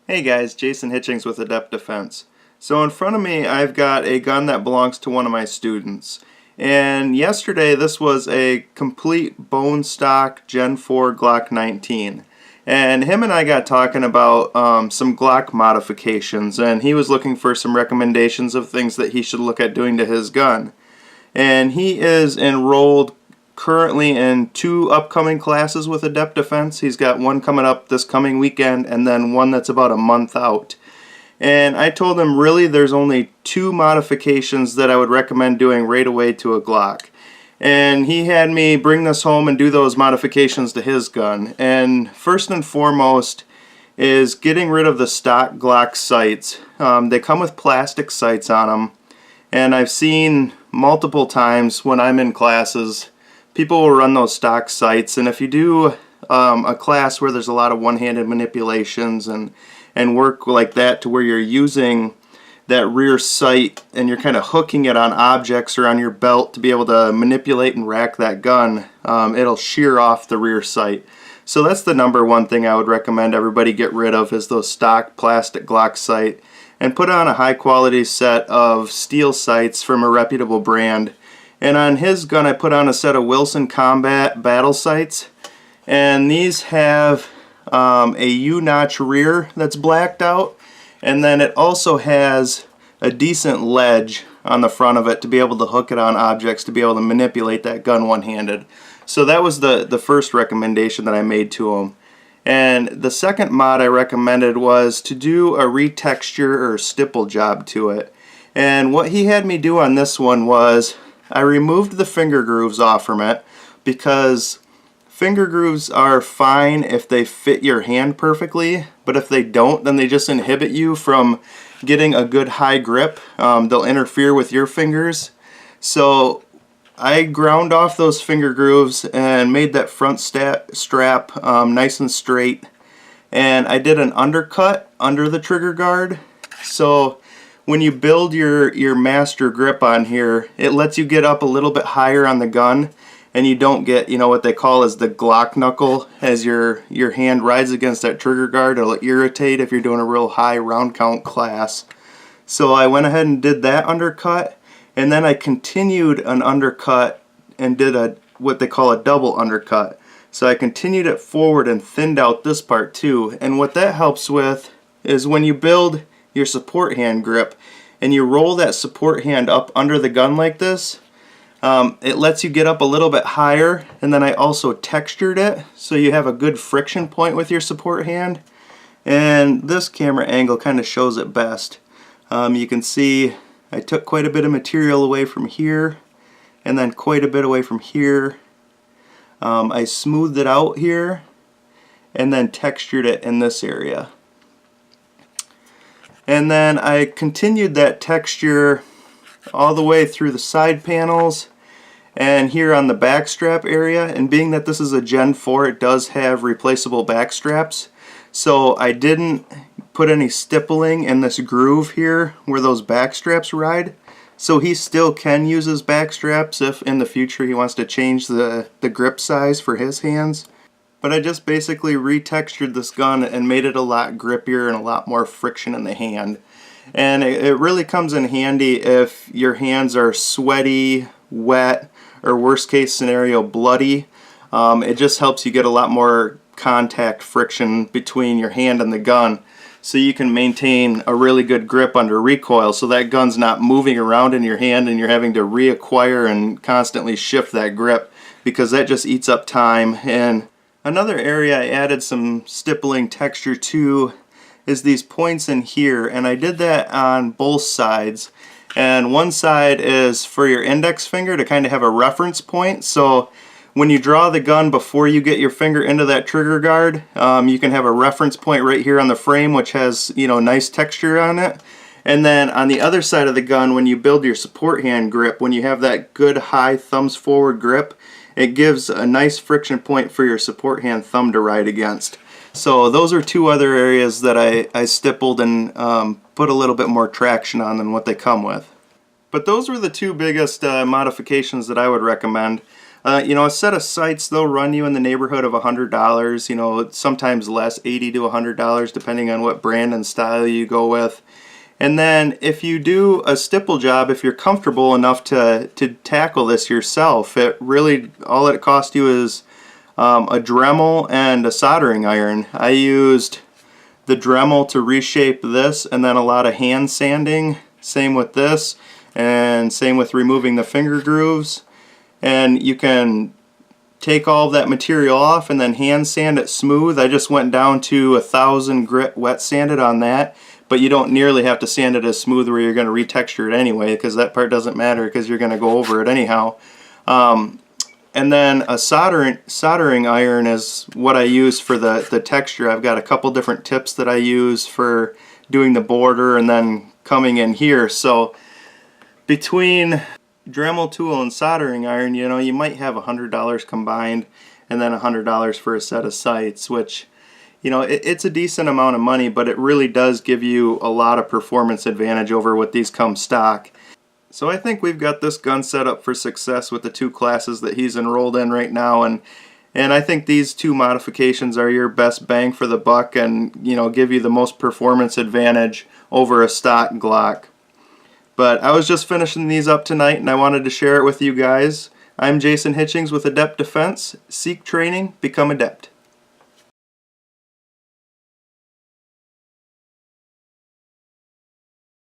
Hey guys, Jason Hitchings with Adept Defense. So in front of me I've got a gun that belongs to one of my students. And yesterday this was a complete bone stock Gen 4 Glock 19. And him and I got talking about some Glock modifications, and he was looking for some recommendations of things that he should look at doing to his gun. And he is enrolled currently in 2 upcoming classes with Adept Defense. He's got one coming up this coming weekend and then one that's about a month out. And I told him really there's only 2 modifications that I would recommend doing right away to a Glock. And he had me bring this home and do those modifications to his gun. And first and foremost is getting rid of the stock Glock sights. They come with plastic sights on them. And I've seen multiple times when I'm in classes, people will run those stock sights, and if you do a class where there's a lot of one-handed manipulations and work like that to where you're using that rear sight and you're kind of hooking it on objects or on your belt to be able to manipulate and rack that gun, it'll shear off the rear sight. So that's the number one thing I would recommend everybody get rid of, is those stock plastic Glock sight, and put on a high quality set of steel sights from a reputable brand. And on his gun I put on a set of Wilson Combat battle sights, and these have a U-notch rear that's blacked out, and then it also has a decent ledge on the front of it to be able to hook it on objects to be able to manipulate that gun one-handed. So that was the first recommendation that I made to him. And the second mod I recommended was to do a retexture or stipple job to it. And what he had me do on this one was I removed the finger grooves off from it, because finger grooves are fine if they fit your hand perfectly, but if they don't, then they just inhibit you from getting a good high grip. They'll interfere with your fingers. So I ground off those finger grooves and made that front strap nice and straight, and I did an undercut under the trigger guard. So when you build your master grip on here, it lets you get up a little bit higher on the gun, and you don't get, what they call as the Glock knuckle. As your hand rides against that trigger guard, it'll irritate if you're doing a real high round count class. So I went ahead and did that undercut, and then I continued an undercut and did what they call a double undercut. So I continued it forward and thinned out this part too. And what that helps with is when you build your support hand grip and you roll that support hand up under the gun like this, it lets you get up a little bit higher. And then I also textured it so you have a good friction point with your support hand, and this camera angle kind of shows it best. You can see I took quite a bit of material away from here and then quite a bit away from here. I smoothed it out here and then textured it in this area. And then I continued that texture all the way through the side panels and here on the back strap area. And being that this is a Gen 4, it does have replaceable back straps. So I didn't put any stippling in this groove here where those back straps ride. So he still can use his back straps if in the future he wants to change the grip size for his hands. But I just basically retextured this gun and made it a lot grippier and a lot more friction in the hand. And it really comes in handy if your hands are sweaty, wet, or worst case scenario bloody. It just helps you get a lot more contact friction between your hand and the gun, so you can maintain a really good grip under recoil, so that gun's not moving around in your hand and you're having to reacquire and constantly shift that grip, because that just eats up time. And another area I added some stippling texture to is these points in here, and I did that on both sides. And one side is for your index finger to kind of have a reference point, so when you draw the gun before you get your finger into that trigger guard, you can have a reference point right here on the frame, which has nice texture on it. And then on the other side of the gun, when you build your support hand grip, when you have that good high thumbs forward grip, it gives a nice friction point for your support hand thumb to ride against. So those are 2 other areas that I stippled and put a little bit more traction on than what they come with. But those were the 2 biggest modifications that I would recommend. A set of sights, they'll run you in the neighborhood of $100, sometimes less, $80 to $100, depending on what brand and style you go with. And then if you do a stipple job, if you're comfortable enough to tackle this yourself, all it costs you is a Dremel and a soldering iron. I used the Dremel to reshape this, and then a lot of hand sanding. Same with this, and same with removing the finger grooves. And you can take all of that material off and then hand sand it smooth. I just went down to 1,000 grit wet sanded on that, but you don't nearly have to sand it as smooth where you're going to retexture it anyway, because that part doesn't matter because you're going to go over it anyhow. And then a soldering iron is what I use for the texture. I've got a couple different tips that I use for doing the border and then coming in here. So between Dremel tool and soldering iron, you might have $100 combined, and then $100 for a set of sights, which, it's a decent amount of money, but it really does give you a lot of performance advantage over what these come stock. So I think we've got this gun set up for success with the 2 classes that he's enrolled in right now, and I think these 2 modifications are your best bang for the buck and, give you the most performance advantage over a stock Glock. But I was just finishing these up tonight and I wanted to share it with you guys. I'm Jason Hitchings with Adept Defense. Seek training, become adept.